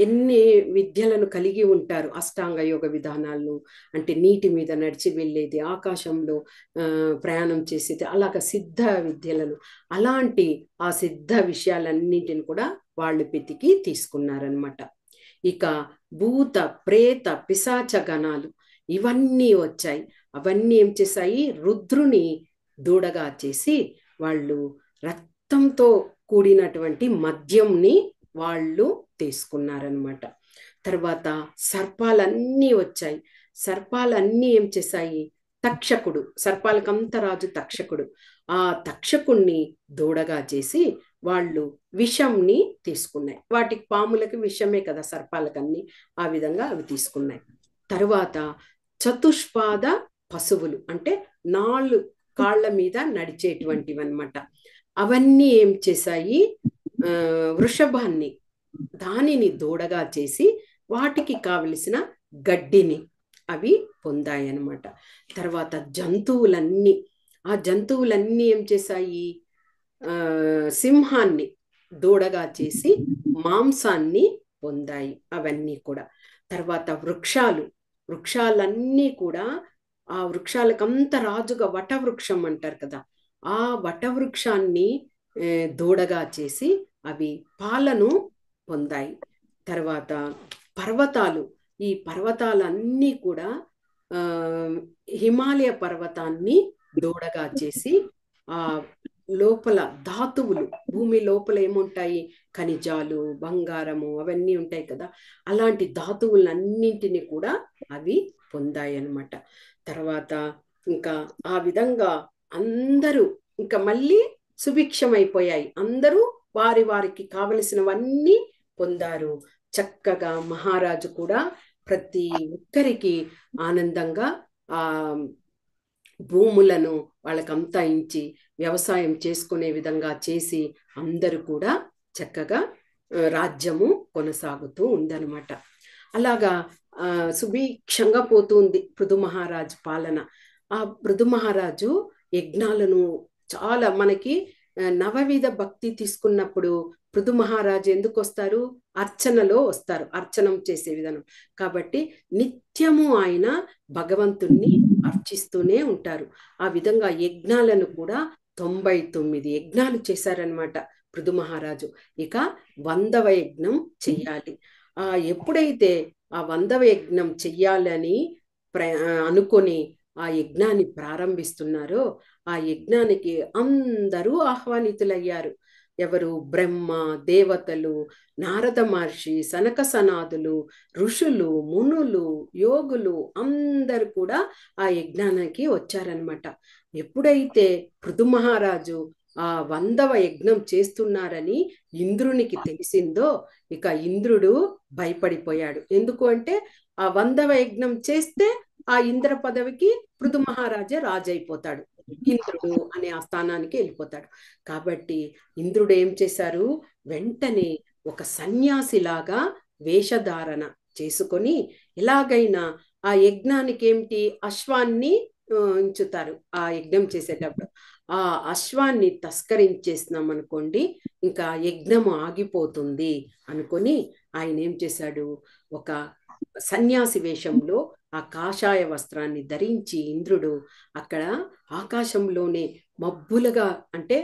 ఎన్ని విద్యలను కలిగి ఉంటారు, అష్టాంగ యోగ విధానాలను, అంటే నీటి మీద నడిచి వెళ్ళేది, ఆకాశంలో ప్రయాణం చేసేది, అలాగ సిద్ధ విద్యలను, అలాంటి ఆ సిద్ధ విషయాలన్నింటిని కూడా వాళ్ళు వెతికి తీసుకున్నారనమాట. ఇక భూత ప్రేత పిశాచ గణాలు ఇవన్నీ వచ్చాయి. అవన్నీ ఏం చేశాయి, రుద్రుని దూడగా చేసి వాళ్ళు రక్తంతో కూడినటువంటి మద్యంని వాళ్ళు తీసుకున్నారనమాట. తర్వాత సర్పాలన్నీ వచ్చాయి. సర్పాలన్నీ ఏం చేశాయి, తక్షకుడు, సర్పాలకంత రాజు తక్షకుడు, ఆ తక్షకుణ్ణి దూడగా చేసి వాళ్ళు విషంని తీసుకున్నాయి. వాటికి పాములకి విషమే కదా సర్పాలకన్నీ, ఆ విధంగా అవి తీసుకున్నాయి. తర్వాత చతుష్పాద పశువులు అంటే 4 కాళ్ళ మీద నడిచేటువంటివి అన్నమాట. అవన్నీ ఏం చేశాయి, వృషభాన్ని దానిని దూడగా చేసి వాటికి కావలసిన గడ్డిని అవి పొందాయి అన్నమాట. తర్వాత జంతువులన్నీ, ఆ జంతువులన్నీ ఏం చేశాయి, సింహాన్ని దూడగా చేసి మాంసాన్ని పొందాయి అవన్నీ కూడా. తర్వాత వృక్షాలన్నీ కూడా ఆ వృక్షాలకంత రాజుగా వటవృక్షం అంటారు కదా, ఆ వటవృక్షాన్ని దూడగా చేసి అవి పాలను పొందాయి. తర్వాత ఈ పర్వతాలన్నీ కూడా హిమాలయ పర్వతాన్ని దూడగా చేసి ఆ లోపల ధాతువులు, భూమి లోపల ఏముంటాయి, ఖనిజాలు, బంగారము అవన్నీ ఉంటాయి కదా, అలాంటి ధాతువులన్నింటినీ కూడా అవి పొందాయి అన్నమాట. తర్వాత ఇంకా ఆ విధంగా అందరూ ఇంకా మళ్ళీ సుభిక్షమైపోయాయి. అందరూ వారికి కావలసినవన్నీ పొందారు. చక్కగా మహారాజు కూడా ప్రతి ఒక్కరికి ఆనందంగా ఆ భూములను వాళ్ళకంతా ఇచ్చి వ్యవసాయం చేసుకునే విధంగా చేసి అందరూ కూడా చక్కగా రాజ్యము కొనసాగుతూ ఉందన్నమాట. అలాగా సుభిక్షంగా పోతుంది పృథు మహారాజు పాలన. ఆ పృథు మహారాజు యజ్ఞాలను చాలా మనకి నవవిధ భక్తి తీసుకున్నప్పుడు పృథు మహారాజు ఎందుకు వస్తారు, అర్చనలో వస్తారు, అర్చనం చేసే విధానం కాబట్టి నిత్యము ఆయన భగవంతుణ్ణి అర్చిస్తూనే ఉంటారు. ఆ విధంగా యజ్ఞాలను కూడా 99 యజ్ఞాలు చేశారనమాట పృథు మహారాజు. ఇక 100వ యజ్ఞం చెయ్యాలి. ఎప్పుడైతే ఆ 100వ యజ్ఞం చెయ్యాలని అనుకొని ఆ యజ్ఞాన్ని ప్రారంభిస్తున్నారో ఆ యజ్ఞానికి అందరూ ఆహ్వానితులయ్యారు. ఎవరు, బ్రహ్మ, దేవతలు, నారద మహర్షి, సనక సనాదులు, ఋషులు, మునులు, యోగులు అందరు కూడా ఆ యజ్ఞానికి వచ్చారనమాట. ఎప్పుడైతే పృథు మహారాజు ఆ 100వ యజ్ఞం చేస్తున్నారని ఇంద్రునికి తెలిసిందో ఇక ఇంద్రుడు భయపడిపోయాడు. ఎందుకు అంటే ఆ 100వ యజ్ఞం చేస్తే ఆ ఇంద్ర పదవికి పృథు మహారాజే రాజైపోతాడు, ఇంద్రుడు అనే ఆ స్థానానికి వెళ్ళిపోతాడు. కాబట్టి ఇంద్రుడు ఏం చేశారు, వెంటనే ఒక సన్యాసిలాగా వేషధారణ చేసుకొని ఎలాగైనా ఆ యజ్ఞానికి ఏమిటి అశ్వాన్ని ఉంచుతారు. ఆ యజ్ఞం చేసేటప్పుడు ఆ అశ్వాన్ని తస్కరించేసినాం అనుకోండి ఇంకా యజ్ఞము ఆగిపోతుంది అనుకొని ఆయన ఏం చేశాడు, ఒక సన్యాసి వేషంలో ఆ కాషాయ వస్త్రాన్ని ధరించి ఇంద్రుడు అక్కడ ఆకాశంలోనే మబ్బులుగా అంటే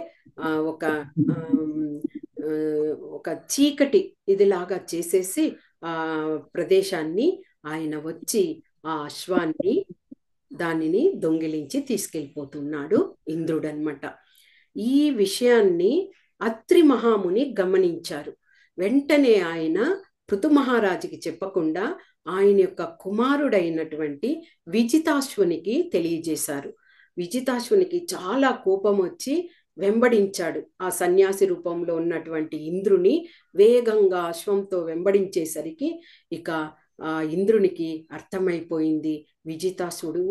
ఒక చీకటి ఇదిలాగా చేసేసి ఆ ప్రదేశాన్ని ఆయన వచ్చి ఆ అశ్వాన్ని దానిని దొంగిలించి తీసుకెళ్ళిపోతున్నాడు ఇంద్రుడు అన్నమాట. ఈ విషయాన్ని అత్రి మహాముని గమనించారు. వెంటనే ఆయన పృథు మహారాజుకి చెప్పకుండా ఆయన యొక్క కుమారుడైనటువంటి విజితాశ్వునికి తెలియజేశారు. విజితాశ్వునికి చాలా కోపం వచ్చి వెంబడించాడు. ఆ సన్యాసి రూపంలో ఉన్నటువంటి ఇంద్రుని వేగంగా అశ్వంతో వెంబడించేసరికి ఇక ఆ ఇంద్రునికి అర్థమైపోయింది విజితాసుడు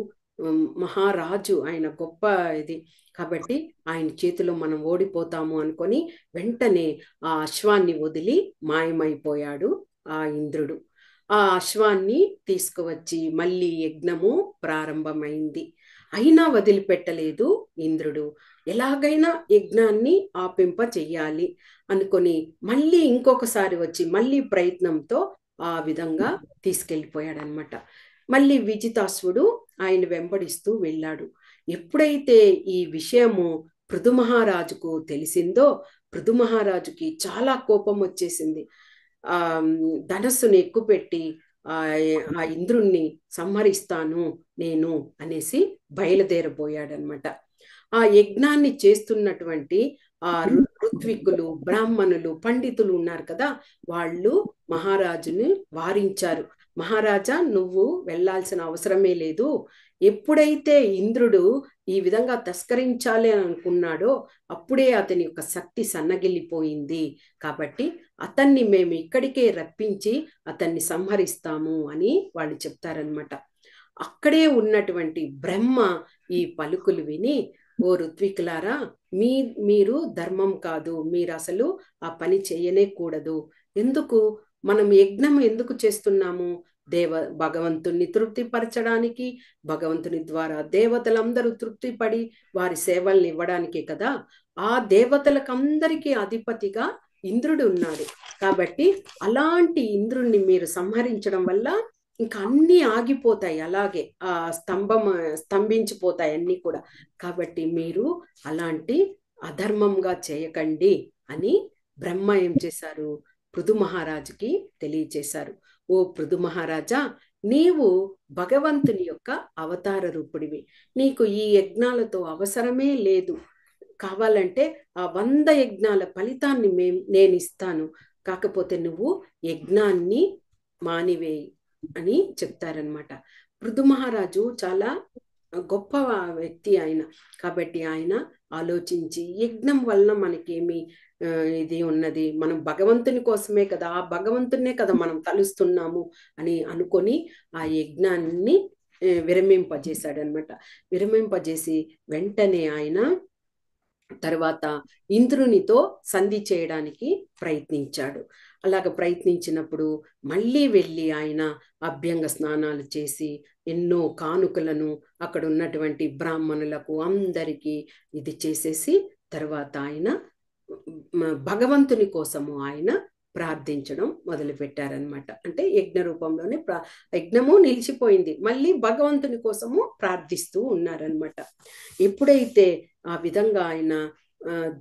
మహారాజు, ఆయన గొప్ప ఇది కాబట్టి ఆయన చేతిలో మనం ఓడిపోతాము అనుకొని వెంటనే ఆ అశ్వాన్ని వదిలి మాయమైపోయాడు ఆ ఇంద్రుడు. ఆ అశ్వాన్ని తీసుకువచ్చి మళ్ళీ యజ్ఞము ప్రారంభమైంది. అయినా వదిలిపెట్టలేదు ఇంద్రుడు. ఎలాగైనా యజ్ఞాన్ని ఆపింప చెయ్యాలి అనుకొని మళ్ళీ ఇంకొకసారి వచ్చి మళ్ళీ ప్రయత్నంతో ఆ విధంగా తీసుకెళ్ళిపోయాడనమాట. మళ్ళీ విజితాశ్వుడు ఆయన వెంబడిస్తూ వెళ్ళాడు. ఎప్పుడైతే ఈ విషయము పృథు మహారాజుకు తెలిసిందో, పృథు మహారాజుకి చాలా కోపం వచ్చేసింది. ఆ ధనస్సును ఎక్కుపెట్టి ఆ ఆ ఇంద్రుణ్ణి సంహరిస్తాను నేను అనేసి బయలుదేరబోయాడనమాట. ఆ యజ్ఞాన్ని చేస్తున్నటువంటి ఆ ఋత్విక్కులు, బ్రాహ్మణులు, పండితులు ఉన్నారు కదా, వాళ్ళు మహారాజుని వారించారు. మహారాజా, నువ్వు వెళ్ళాల్సిన అవసరమే లేదు. ఎప్పుడైతే ఇంద్రుడు ఈ విధంగా తస్కరించాలి అని అనుకున్నాడో అప్పుడే అతని యొక్క శక్తి సన్నగిల్లిపోయింది. కాబట్టి అతన్ని మేము ఇక్కడికే రప్పించి అతన్ని సంహరిస్తాము అని వాళ్ళు చెప్తారనమాట. అక్కడే ఉన్నటువంటి బ్రహ్మ ఈ పలుకులు విని, ఓ ఋత్వికులారా, మీరు ధర్మం కాదు, మీరు అసలు ఆ పని చేయనే కూడదు. ఎందుకు మనం యజ్ఞం ఎందుకు చేస్తున్నాము? భగవంతుణ్ణి తృప్తిపరచడానికి, భగవంతుని ద్వారా దేవతలందరూ తృప్తిపడి వారి సేవల్ని ఇవ్వడానికే కదా. ఆ దేవతలకందరికీ అధిపతిగా ఇంద్రుడు ఉన్నాడు. కాబట్టి అలాంటి ఇంద్రుణ్ణి మీరు సంహరించడం వల్ల ఇంకా అన్ని ఆగిపోతాయి, అలాగే ఆ స్తంభించిపోతాయి అన్ని కూడా. కాబట్టి మీరు అలాంటి అధర్మంగా చేయకండి అని బ్రహ్మ ఏం చేశారు? పృథు మహారాజుకి తెలియచేశారు. ఓ పృథు మహారాజా, నీవు భగవంతుని యొక్క అవతార రూపుడివి. నీకు ఈ యజ్ఞాలతో అవసరమే లేదు. కావాలంటే ఆ 100 యజ్ఞాల ఫలితాన్ని నేను ఇస్తాను. కాకపోతే నువ్వు యజ్ఞాన్ని మానివేయి అని చెప్తారనమాట. పృథు మహారాజు చాలా గొప్ప వ్యక్తి ఆయన. కాబట్టి ఆయన ఆలోచించి, యజ్ఞం వలన మనకేమి ఇది ఉన్నది, మనం భగవంతుని కోసమే కదా, ఆ భగవంతునే కదా మనం తలుస్తున్నాము అని అనుకొని ఆ యజ్ఞాన్ని విరమింపజేశాడనమాట. విరమింపజేసి వెంటనే ఆయన తర్వాత ఇంద్రునితో సంధి చేయడానికి ప్రయత్నించాడు. అలాగ ప్రయత్నించినప్పుడు మళ్ళీ వెళ్ళి ఆయన అభ్యంగ స్నానాలు చేసి ఎన్నో కానుకలను అక్కడ ఉన్నటువంటి బ్రాహ్మణులకు అందరికీ ఇది చేసేసి తర్వాత ఆయన భగవంతుని కోసము ఆయన ప్రార్థించడం మొదలు పెట్టారనమాట. అంటే యజ్ఞ రూపంలోనే యజ్ఞము నిలిచిపోయింది, మళ్ళీ భగవంతుని కోసము ప్రార్థిస్తూ ఉన్నారనమాట. ఎప్పుడైతే ఆ విధంగా ఆయన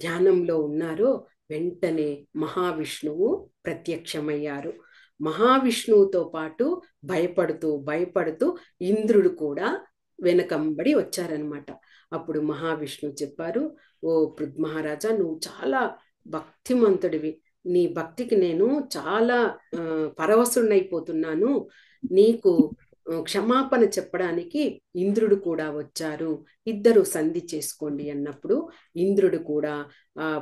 ధ్యానంలో ఉన్నారో వెంటనే మహావిష్ణువు ప్రత్యక్షమయ్యారు. మహావిష్ణువుతో పాటు భయపడుతూ భయపడుతూ ఇంద్రుడు కూడా వెనకంబడి వచ్చారనమాట. అప్పుడు మహావిష్ణువు చెప్పారు, ఓ పృథ్ మహారాజా, నువ్వు చాలా భక్తిమంతుడివి. నీ భక్తికి నేను చాలా పరవశుడినైపోతున్నాను. నీకు క్షమాపణ చెప్పడానికి ఇంద్రుడు కూడా వచ్చారు, ఇద్దరు సంధి చేసుకోండి అన్నప్పుడు ఇంద్రుడు కూడా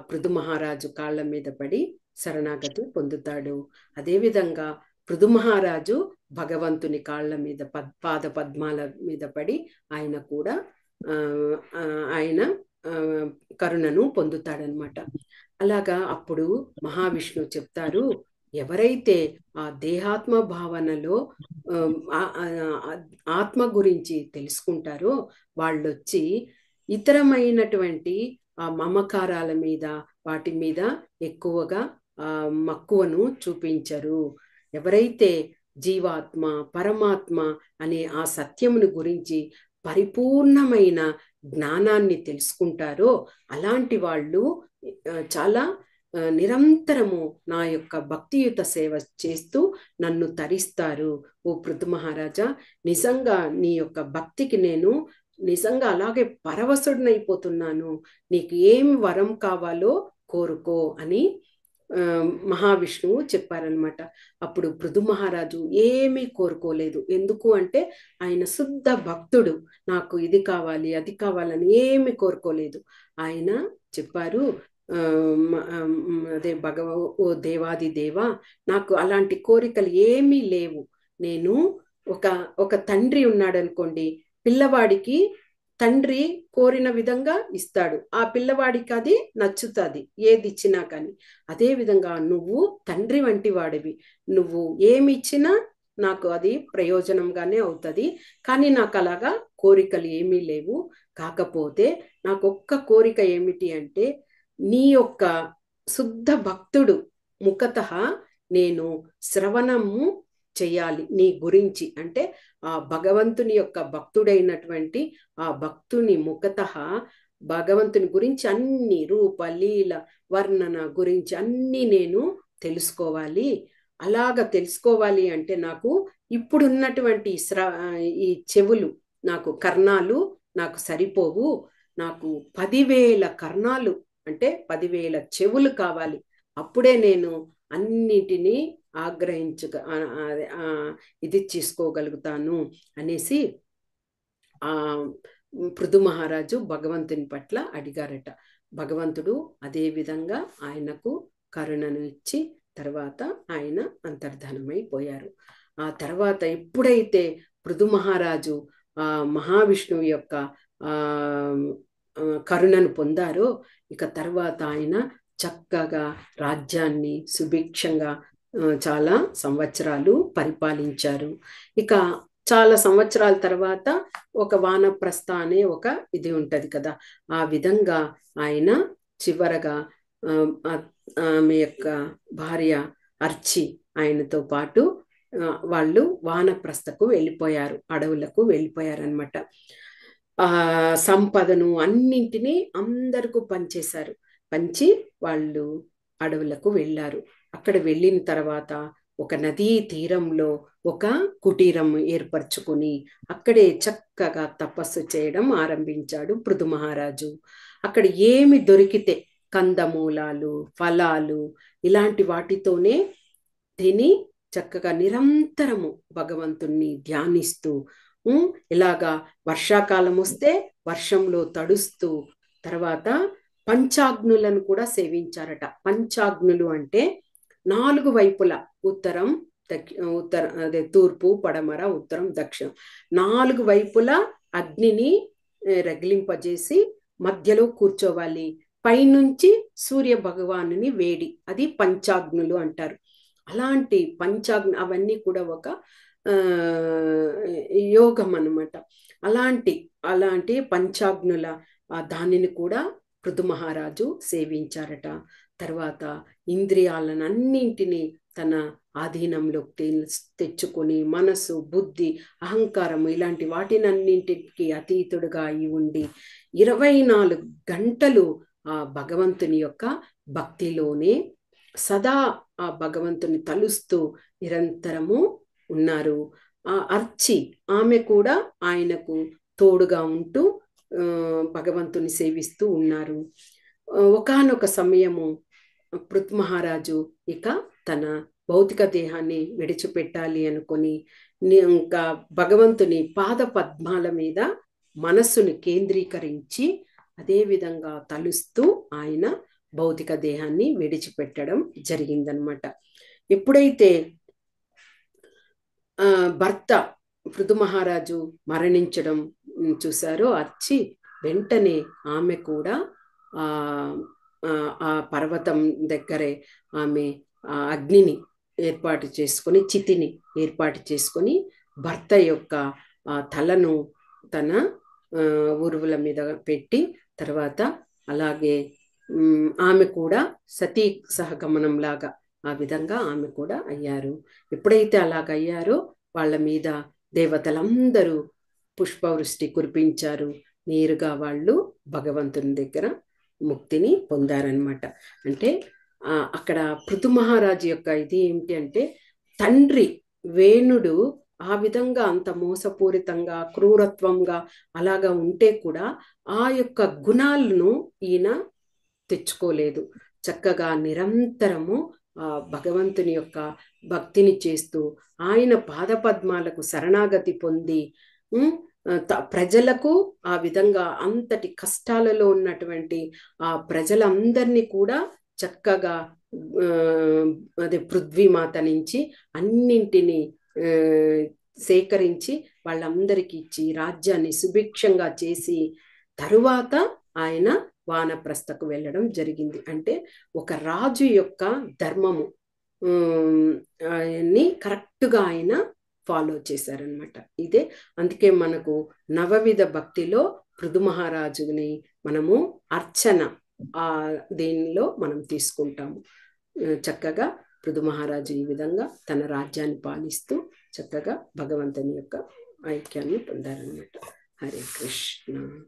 పృథు మహారాజు కాళ్ళ మీద పడి శరణాగతి పొందుతాడు. అదేవిధంగా పృథు మహారాజు భగవంతుని కాళ్ళ మీద పాద పద్మాల మీద పడి ఆయన కూడా ఆయన కరుణను పొందుతాడనమాట. అలాగా అప్పుడు మహావిష్ణువు చెప్తారు, ఎవరైతే ఆ దేహాత్మ భావనలో ఆత్మ గురించి తెలుసుకుంటారో వాళ్ళొచ్చి ఇతరమైనటువంటి ఆ మమకారాల మీద వాటి మీద ఎక్కువగా మక్కువను చూపించరు. ఎవరైతే జీవాత్మ పరమాత్మ అనే ఆ సత్యమును గురించి పరిపూర్ణమైన జ్ఞానాన్ని తెలుసుకుంటారో అలాంటి వాళ్ళు చాలా నిరంతరము నా యొక్క భక్తియుత సేవ చేస్తూ నన్ను తరిస్తారు. ఓ పృథు మహారాజా, నిజంగా నీ యొక్క భక్తికి నేను నిజంగా అలాగే పరవశుడినైపోతున్నాను. నీకు ఏం వరం కావాలో కోరుకో అని మహావిష్ణువు చెప్పారనమాట. అప్పుడు పృథు మహారాజు ఏమీ కోరుకోలేదు. ఎందుకు అంటే ఆయన శుద్ధ భక్తుడు. నాకు ఇది కావాలి అది కావాలని ఏమి కోరుకోలేదు. ఆయన చెప్పారు, అదే ఓ దేవాది దేవా, నాకు అలాంటి కోరికలు ఏమీ లేవు. నేను ఒక తండ్రి ఉన్నాడు అనుకోండి, పిల్లవాడికి తండ్రి కోరిన విధంగా ఇస్తాడు. ఆ పిల్లవాడికి అది నచ్చుతుంది ఏది ఇచ్చినా కానీ. అదే విధంగా నువ్వు తండ్రి వంటి వాడివి. నువ్వు ఏమి ఇచ్చినా నాకు అది ప్రయోజనంగానే అవుతుంది. కానీ నాకు అలాగా కోరికలు ఏమీ లేవు. కాకపోతే నాకు ఒక్క కోరిక ఏమిటి అంటే, నీ యొక్క శుద్ధ భక్తుడు ముఖతః నేను శ్రవణము చెయ్యాలి నీ గురించి. అంటే ఆ భగవంతుని యొక్క భక్తుడైనటువంటి ఆ భక్తుని ముఖతః భగవంతుని గురించి అన్ని రూప లీల వర్ణన గురించి అన్ని నేను తెలుసుకోవాలి. అలాగ తెలుసుకోవాలి అంటే నాకు ఇప్పుడున్నటువంటి ఈ చెవులు, నాకు కర్ణాలు నాకు సరిపోవు. నాకు 10,000 కర్ణాలు అంటే 10,000 చెవులు కావాలి. అప్పుడే నేను అన్నిటినీ ఆగ్రహించగ ఇది చేసుకోగలుగుతాను అనేసి ఆ పృథు మహారాజు భగవంతుని పట్ల అడిగారట. భగవంతుడు అదే విధంగా ఆయనకు కరుణను ఇచ్చి తర్వాత ఆయన అంతర్ధానమైపోయారు. ఆ తర్వాత ఎప్పుడైతే పృథు మహారాజు ఆ మహావిష్ణువు యొక్క కరుణను పొందారో, ఇక తర్వాత ఆయన చక్కగా రాజ్యాన్ని సుభిక్షంగా చాలా సంవత్సరాలు పరిపాలించారు. ఇక చాలా సంవత్సరాల తర్వాత ఒక వానప్రస్థ అనే ఒక ఇది ఉంటది కదా, ఆ విధంగా ఆయన చివరగా ఆమె యొక్క భార్య అర్చి ఆయనతో పాటు వాళ్ళు వానప్రస్థకు వెళ్ళిపోయారు, అడవులకు వెళ్ళిపోయారనమాట. ఆ సంపదను అన్నింటినీ అందరికీ పంచేశారు. పంచి వాళ్ళు అడవులకు వెళ్ళారు. అక్కడ వెళ్ళిన తర్వాత ఒక నదీ తీరంలో ఒక కుటీరం ఏర్పరచుకుని అక్కడే చక్కగా తపస్సు చేయడం ఆరంభించాడు పృథు మహారాజు. అక్కడ ఏమి దొరికితే కందమూలాలు, ఫలాలు ఇలాంటి వాటితోనే తిని చక్కగా నిరంతరము భగవంతుణ్ణి ధ్యానిస్తూ ఇలాగా వర్షాకాలం వస్తే వర్షంలో తడుస్తూ, తర్వాత పంచాగ్నులను కూడా సేవించారట. పంచాగ్నులు అంటే 4 వైపులా ఉత్తరం అదే తూర్పు, పడమర, ఉత్తరం, దక్షిణం 4 వైపులా అగ్నిని రగిలింపజేసి మధ్యలో కూర్చోవాలి. పైనుంచి సూర్య భగవానుని వేడి, అది పంచాగ్నులు అంటారు. అలాంటి అవన్నీ కూడా ఒక యోగం అన్నమాట. అలాంటి పంచాగ్నుల దానిని కూడా పృథు మహారాజు సేవించారట. తర్వాత ఇంద్రియాలను అన్నింటినీ తన ఆధీనంలోకి తెచ్చుకొని మనసు, బుద్ధి, అహంకారము ఇలాంటి వాటినన్నింటికి అతీతుడుగా అయి ఉండి 24 గంటలు ఆ భగవంతుని యొక్క భక్తిలోనే సదా ఆ భగవంతుని తలుస్తూ నిరంతరము ఉన్నారు. ఆ అర్చి ఆమె కూడా ఆయనకు తోడుగా ఉంటూ భగవంతుని సేవిస్తూ ఉన్నారు. ఒకానొక సమయము పృథు మహారాజు ఇక తన భౌతిక దేహాన్ని విడిచిపెట్టాలి అనుకొని ఇంకా భగవంతుని పాద పద్మాల మీద మనస్సును కేంద్రీకరించి అదే విధంగా తలుస్తూ ఆయన భౌతిక దేహాన్ని విడిచిపెట్టడం జరిగిందనమాట. ఎప్పుడైతే భర్త పృథు మహారాజు మరణించడం చూశారో అర్చి, వెంటనే ఆమె కూడా ఆ పర్వతం దగ్గరే ఆమె అగ్నిని ఏర్పాటు చేసుకొని, చితిని ఏర్పాటు చేసుకొని భర్త యొక్క తలను తన ఊరువుల మీద పెట్టి, తర్వాత అలాగే ఆమె కూడా సతీ సహగమనం లాగా ఆ విధంగా ఆమె కూడా అయ్యారు. ఎప్పుడైతే అలాగయ్యారో వాళ్ళ మీద దేవతలందరూ పుష్పవృష్టి కురిపించారు. నేరుగా వాళ్ళు భగవంతుని దగ్గర ముక్తిని పొందారనమాట. అంటే అక్కడ పృథు మహారాజు యొక్క ఇది ఏమిటి అంటే, తండ్రి వేణుడు ఆ విధంగా అంత మోసపూరితంగా క్రూరత్వంగా అలాగా ఉంటే కూడా ఆ యొక్క గుణాలను ఈయన తెచ్చుకోలేదు. చక్కగా నిరంతరము ఆ భగవంతుని యొక్క భక్తిని చేస్తూ ఆయన పాదపద్మాలకు శరణాగతి పొంది ప్రజలకు ఆ విధంగా అంతటి కష్టాలలో ఉన్నటువంటి ఆ ప్రజలందరినీ కూడా చక్కగా అదే పృథ్వీమాత నుంచి అన్నింటినీ సేకరించి వాళ్ళందరికీ ఇచ్చి రాజ్యాన్ని సుభిక్షంగా చేసి తరువాత ఆయన వానప్రస్థకు వెళ్ళడం జరిగింది. అంటే ఒక రాజు యొక్క ధర్మము ఆయన్ని కరెక్ట్గా ఆయన ఫాలో చేశారనమాట. ఇదే అందుకే మనకు నవవిధ భక్తిలో పృథు మహారాజుని మనము అర్చన దీనిలో మనం తీసుకుంటాము. చక్కగా పృథు మహారాజు ఈ విధంగా తన రాజ్యాన్ని పాలిస్తూ చక్కగా భగవంతుని యొక్క ఐక్యాన్ని పొందారనమాట. హరే కృష్ణ.